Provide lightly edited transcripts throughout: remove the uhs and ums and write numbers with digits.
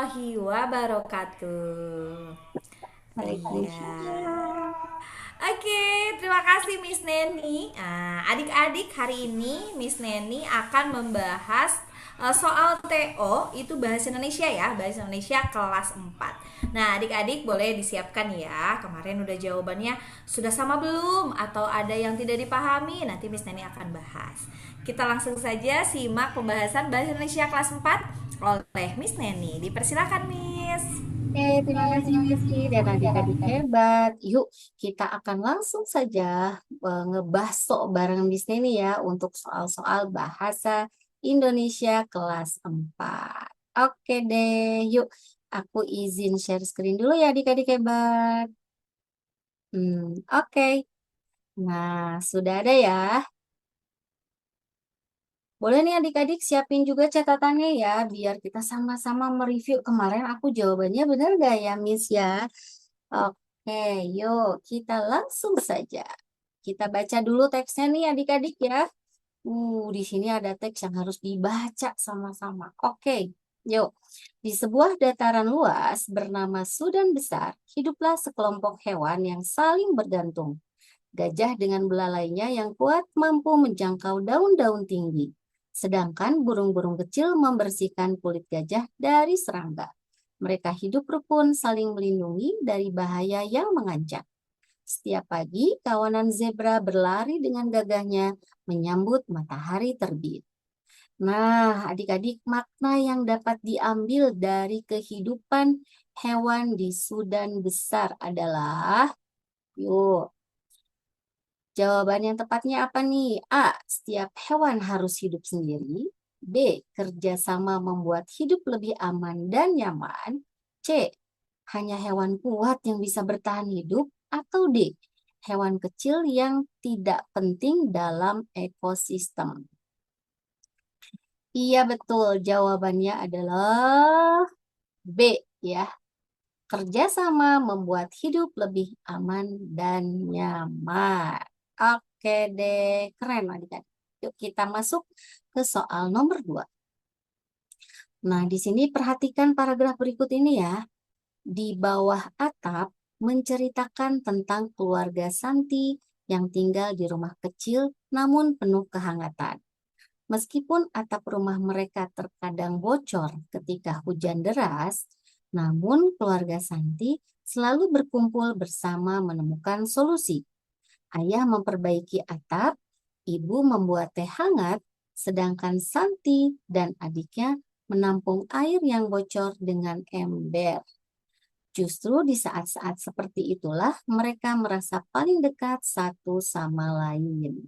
warahmatullahi wabarakatuh. Iya. Waalaikumsalam. Oke, terima kasih Miss Neni. Adik-adik, hari ini Miss Neni akan membahas soal TO, itu bahasa Indonesia ya, bahasa Indonesia kelas 4. Nah, adik-adik boleh disiapkan ya. Kemarin udah jawabannya sudah sama belum? Atau ada yang tidak dipahami? Nanti Miss Neni akan bahas. Kita langsung saja simak pembahasan bahasa Indonesia kelas 4 oleh Miss Neni. Dipersilakan Miss. Terima kasih Miski dan adik-adik hebat. Yuk, kita akan langsung saja ngebahas bareng Miss Neni ya untuk soal-soal bahasa Indonesia kelas 4. Oke deh, yuk aku izin share screen dulu ya adik-adik hebat. Oke. Nah, sudah ada ya. Boleh nih adik-adik siapin juga catatannya ya, biar kita sama-sama mereview kemarin aku jawabannya benar gak ya Miss ya? Oke, yuk kita langsung saja. Kita baca dulu teksnya nih adik-adik ya. Di sini ada teks yang harus dibaca sama-sama. Oke, yuk. Di sebuah dataran luas bernama Sudan Besar, hiduplah sekelompok hewan yang saling bergantung. Gajah dengan belalainya yang kuat mampu menjangkau daun-daun tinggi, sedangkan burung-burung kecil membersihkan kulit gajah dari serangga. Mereka hidup rukun saling melindungi dari bahaya yang mengancam. Setiap pagi, kawanan zebra berlari dengan gagahnya menyambut matahari terbit. Nah, adik-adik, makna yang dapat diambil dari kehidupan hewan di Sudan Besar adalah, yuk, jawaban yang tepatnya apa nih? A. Setiap hewan harus hidup sendiri. B. Kerjasama membuat hidup lebih aman dan nyaman. C. Hanya hewan kuat yang bisa bertahan hidup. Atau D. Hewan kecil yang tidak penting dalam ekosistem. Iya betul, jawabannya adalah B ya. Kerjasama membuat hidup lebih aman dan nyaman. Oke deh, keren adik-adik. Yuk kita masuk ke soal nomor 2. Nah, di sini perhatikan paragraf berikut ini ya. Di bawah atap menceritakan tentang keluarga Santi yang tinggal di rumah kecil namun penuh kehangatan. Meskipun atap rumah mereka terkadang bocor ketika hujan deras, namun keluarga Santi selalu berkumpul bersama menemukan solusi. Ayah memperbaiki atap, ibu membuat teh hangat, sedangkan Santi dan adiknya menampung air yang bocor dengan ember. Justru di saat-saat seperti itulah mereka merasa paling dekat satu sama lain.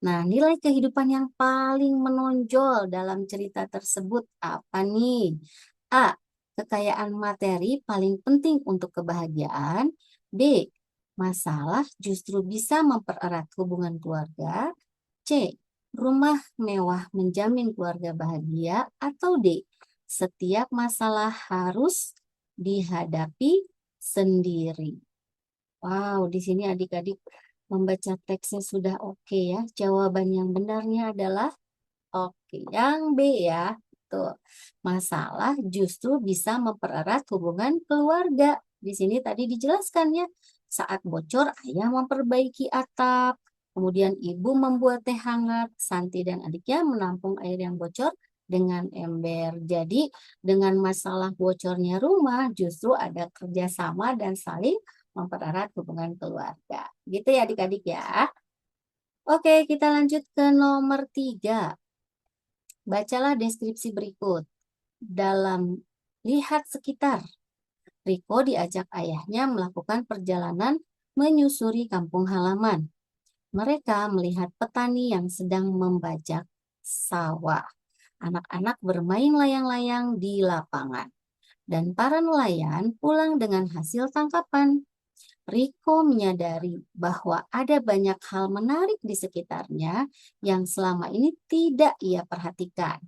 Nah, nilai kehidupan yang paling menonjol dalam cerita tersebut apa nih? A. Kekayaan materi paling penting untuk kebahagiaan. B. Masalah justru bisa mempererat hubungan keluarga. C. Rumah mewah menjamin keluarga bahagia. Atau D. Setiap masalah harus dihadapi sendiri. Wow, di sini adik-adik membaca teksnya sudah oke ya. Jawaban yang benarnya adalah oke. Yang B ya. Tuh. Masalah justru bisa mempererat hubungan keluarga. Di sini tadi dijelaskan ya. Saat bocor, ayah memperbaiki atap. Kemudian ibu membuat teh hangat. Santi dan adiknya menampung air yang bocor dengan ember. Jadi dengan masalah bocornya rumah justru ada kerjasama dan saling mempererat hubungan keluarga. Gitu ya adik-adik ya. Oke, kita lanjut ke nomor 3. Bacalah deskripsi berikut. Dalam lihat sekitar, Riko diajak ayahnya melakukan perjalanan menyusuri kampung halaman. Mereka melihat petani yang sedang membajak sawah. Anak-anak bermain layang-layang di lapangan. Dan para nelayan pulang dengan hasil tangkapan. Riko menyadari bahwa ada banyak hal menarik di sekitarnya yang selama ini tidak ia perhatikan.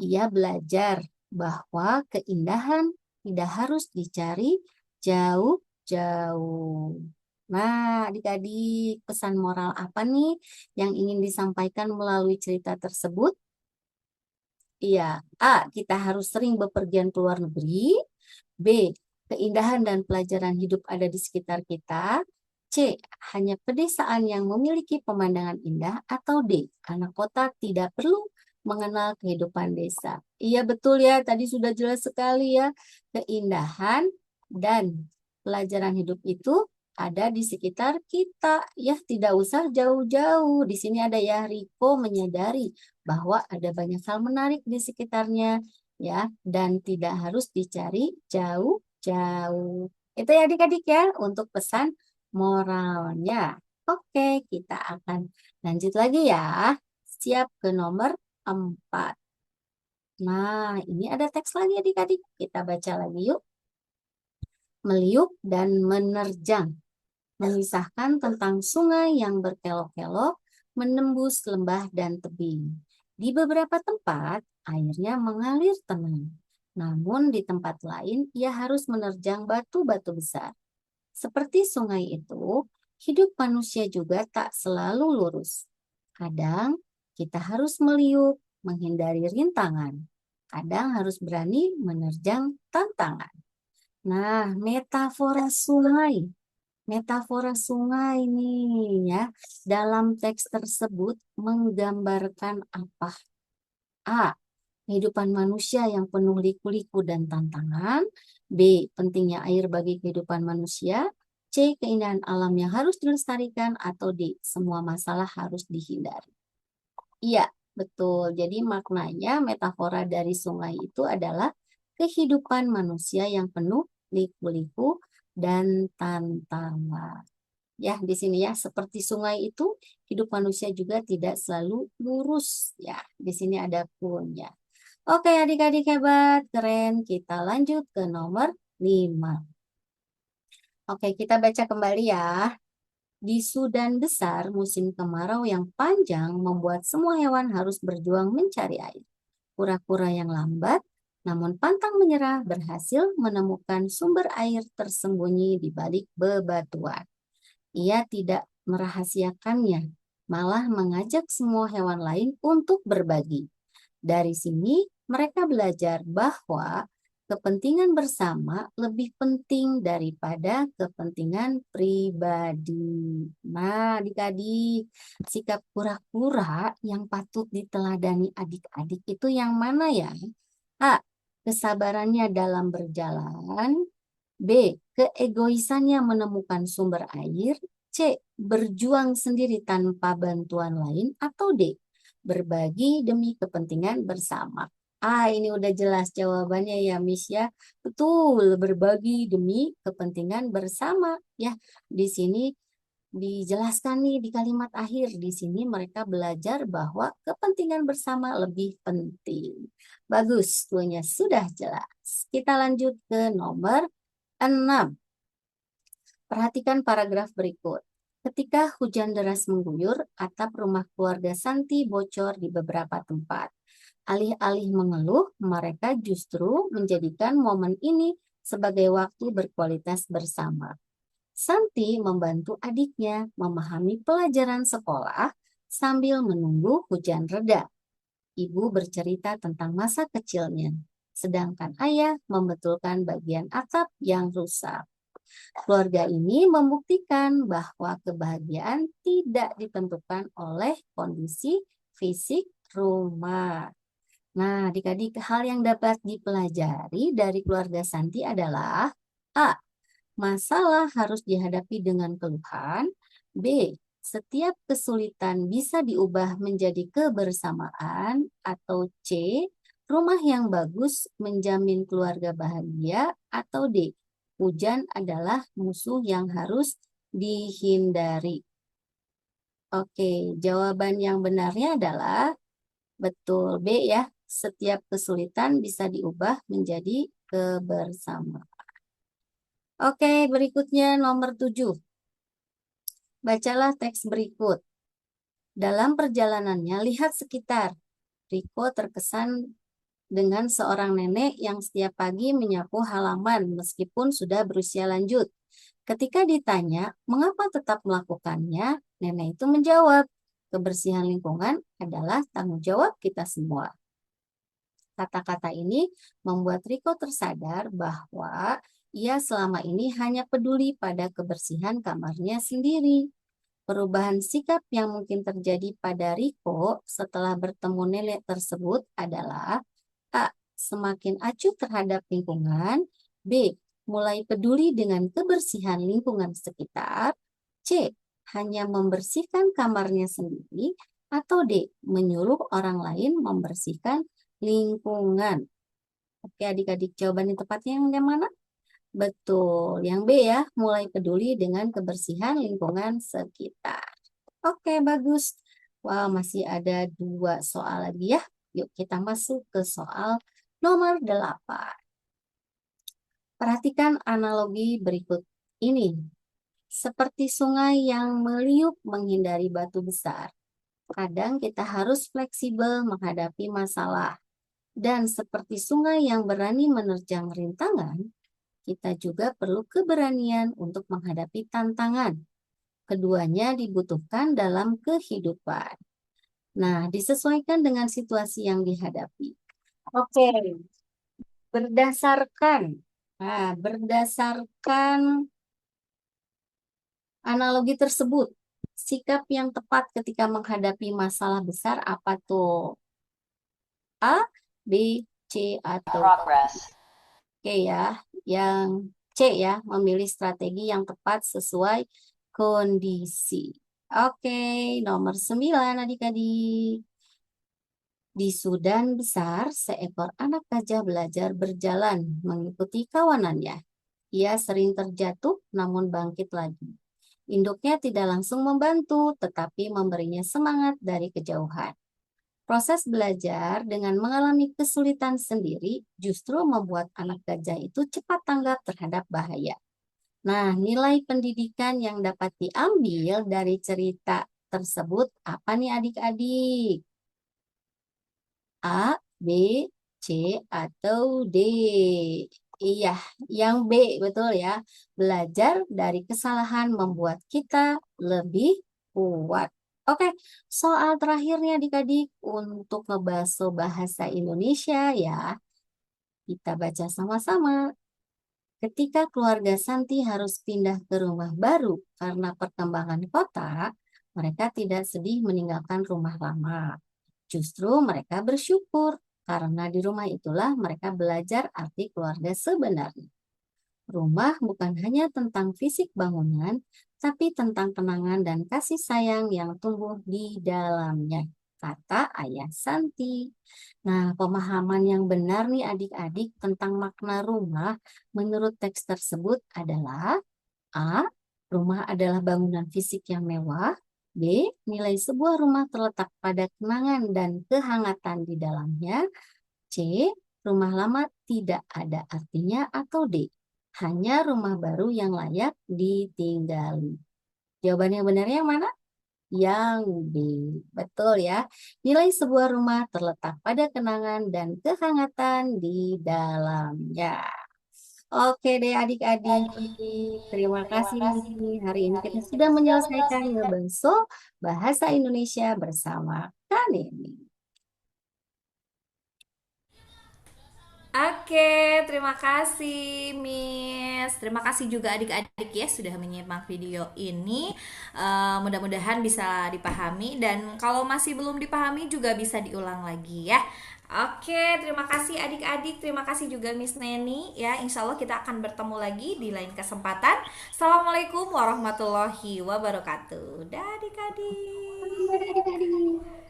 Ia belajar bahwa keindahan tidak harus dicari jauh-jauh. Nah, adik-adik, pesan moral apa nih yang ingin disampaikan melalui cerita tersebut? Iya, A. Kita harus sering bepergian ke luar negeri. B. Keindahan dan pelajaran hidup ada di sekitar kita. C. Hanya pedesaan yang memiliki pemandangan indah. Atau D. Anak kota tidak perlu mengenal kehidupan desa. Iya betul ya, tadi sudah jelas sekali ya. Keindahan dan pelajaran hidup itu ada di sekitar kita. Ya, tidak usah jauh-jauh. Di sini ada ya, Riko menyadari bahwa ada banyak hal menarik di sekitarnya ya, dan tidak harus dicari jauh-jauh. Itu ya adik-adik ya untuk pesan moralnya. Oke, kita akan lanjut lagi ya. Siap ke nomor 4. Nah, ini ada teks lagi adik-adik. Kita baca lagi yuk. Meliuk dan menerjang. Mengisahkan tentang sungai yang berkelok-kelok menembus lembah dan tebing. Di beberapa tempat, airnya mengalir tenang. Namun di tempat lain, ia harus menerjang batu-batu besar. Seperti sungai itu, hidup manusia juga tak selalu lurus. Kadang kita harus meliuk, menghindari rintangan. Kadang harus berani menerjang tantangan. Nah, metafora sungai. Metafora sungai nih ya. Dalam teks tersebut menggambarkan apa? A. Kehidupan manusia yang penuh liku-liku dan tantangan. B. Pentingnya air bagi kehidupan manusia. C. Keindahan alam yang harus dilestarikan. Atau D. Semua masalah harus dihindari. Iya, betul. Jadi maknanya metafora dari sungai itu adalah kehidupan manusia yang penuh liku-liku dan tantangan. Ya, di sini ya, seperti sungai itu, hidup manusia juga tidak selalu lurus. Ya, di sini ada punnya. Oke, adik-adik hebat, keren. Kita lanjut ke nomor 5. Oke, kita baca kembali ya. Di Sudan besar, musim kemarau yang panjang membuat semua hewan harus berjuang mencari air. Kura-kura yang lambat, namun pantang menyerah, berhasil menemukan sumber air tersembunyi di balik bebatuan. Ia tidak merahasiakannya, malah mengajak semua hewan lain untuk berbagi. Dari sini, mereka belajar bahwa kepentingan bersama lebih penting daripada kepentingan pribadi. Nah, adik-adik, sikap kura-kura yang patut diteladani adik-adik itu yang mana ya? A. Kesabarannya dalam berjalan. B. Keegoisannya menemukan sumber air. C. Berjuang sendiri tanpa bantuan lain. Atau D. Berbagi demi kepentingan bersama. Ini udah jelas jawabannya ya, Miss ya. Betul, berbagi demi kepentingan bersama. Ya, di sini dijelaskan nih di kalimat akhir. Di sini mereka belajar bahwa kepentingan bersama lebih penting. Bagus, tuanya sudah jelas. Kita lanjut ke nomor 6. Perhatikan paragraf berikut. Ketika hujan deras mengguyur, atap rumah keluarga Santi bocor di beberapa tempat. Alih-alih mengeluh, mereka justru menjadikan momen ini sebagai waktu berkualitas bersama. Santi membantu adiknya memahami pelajaran sekolah sambil menunggu hujan reda. Ibu bercerita tentang masa kecilnya, sedangkan ayah membetulkan bagian atap yang rusak. Keluarga ini membuktikan bahwa kebahagiaan tidak ditentukan oleh kondisi fisik rumah. Nah, adik-adik, hal yang dapat dipelajari dari keluarga Santi adalah A. Masalah harus dihadapi dengan keluhan. B. Setiap kesulitan bisa diubah menjadi kebersamaan. Atau C. Rumah yang bagus menjamin keluarga bahagia. Atau D. Hujan adalah musuh yang harus dihindari. Oke, jawaban yang benarnya adalah betul B ya. Setiap kesulitan bisa diubah menjadi kebersamaan. Oke, berikutnya nomor 7. Bacalah teks berikut. Dalam perjalanannya, lihat sekitar. Riko terkesan dengan seorang nenek yang setiap pagi menyapu halaman meskipun sudah berusia lanjut. Ketika ditanya mengapa tetap melakukannya, nenek itu menjawab, kebersihan lingkungan adalah tanggung jawab kita semua. Kata-kata ini membuat Riko tersadar bahwa ia selama ini hanya peduli pada kebersihan kamarnya sendiri. Perubahan sikap yang mungkin terjadi pada Riko setelah bertemu nenek tersebut adalah A. Semakin acuh terhadap lingkungan. B. Mulai peduli dengan kebersihan lingkungan sekitar. C. Hanya membersihkan kamarnya sendiri. Atau D. Menyuruh orang lain membersihkan lingkungan. Oke adik-adik, jawaban yang tepatnya yang mana? Betul, yang B ya, mulai peduli dengan kebersihan lingkungan sekitar. Oke, bagus. Wow, masih ada 2 soal lagi ya. Yuk kita masuk ke soal nomor 8. Perhatikan analogi berikut ini. Seperti sungai yang meliuk menghindari batu besar. Kadang kita harus fleksibel menghadapi masalah. Dan seperti sungai yang berani menerjang rintangan, kita juga perlu keberanian untuk menghadapi tantangan. Keduanya dibutuhkan dalam kehidupan. Nah, disesuaikan dengan situasi yang dihadapi. Oke, berdasarkan analogi tersebut, sikap yang tepat ketika menghadapi masalah besar apa tuh? A, B, C, atau Progress. Oke ya, yang C ya, memilih strategi yang tepat sesuai kondisi. Oke, nomor 9 adik-adik. Di Sudan besar, seekor anak gajah belajar berjalan mengikuti kawanannya. Ia sering terjatuh namun bangkit lagi. Induknya tidak langsung membantu, tetapi memberinya semangat dari kejauhan. Proses belajar dengan mengalami kesulitan sendiri justru membuat anak gajah itu cepat tanggap terhadap bahaya. Nah, nilai pendidikan yang dapat diambil dari cerita tersebut apa nih adik-adik? A, B, C, atau D? Iya, yang B, betul ya. Belajar dari kesalahan membuat kita lebih kuat. Oke, soal terakhirnya adik-adik untuk ngebahas bahasa Indonesia ya. Kita baca sama-sama. Ketika keluarga Santi harus pindah ke rumah baru karena perkembangan kota, mereka tidak sedih meninggalkan rumah lama. Justru mereka bersyukur karena di rumah itulah mereka belajar arti keluarga sebenarnya. Rumah bukan hanya tentang fisik bangunan, tapi tentang kenangan dan kasih sayang yang tumbuh di dalamnya, kata Ayah Santi. Nah, pemahaman yang benar nih adik-adik tentang makna rumah menurut teks tersebut adalah A. Rumah adalah bangunan fisik yang mewah. B. Nilai sebuah rumah terletak pada kenangan dan kehangatan di dalamnya. C. Rumah lama tidak ada artinya. Atau D. Hanya rumah baru yang layak ditinggali. Jawaban yang benar yang mana? Yang B. Betul ya. Nilai sebuah rumah terletak pada kenangan dan kehangatan di dalamnya. Oke deh adik-adik. Terima kasih nih. Hari ini kita sudah menyelesaikan ngebenso bahasa Indonesia bersama Kak Neni. Oke, terima kasih Miss. Terima kasih juga adik-adik ya sudah menyimak video ini. Mudah-mudahan bisa dipahami dan kalau masih belum dipahami juga bisa diulang lagi ya. Oke, terima kasih adik-adik. Terima kasih juga Miss Neni ya. Insya Allah kita akan bertemu lagi di lain kesempatan. Assalamualaikum warahmatullahi wabarakatuh. Dah adik-adik. Adik-adik.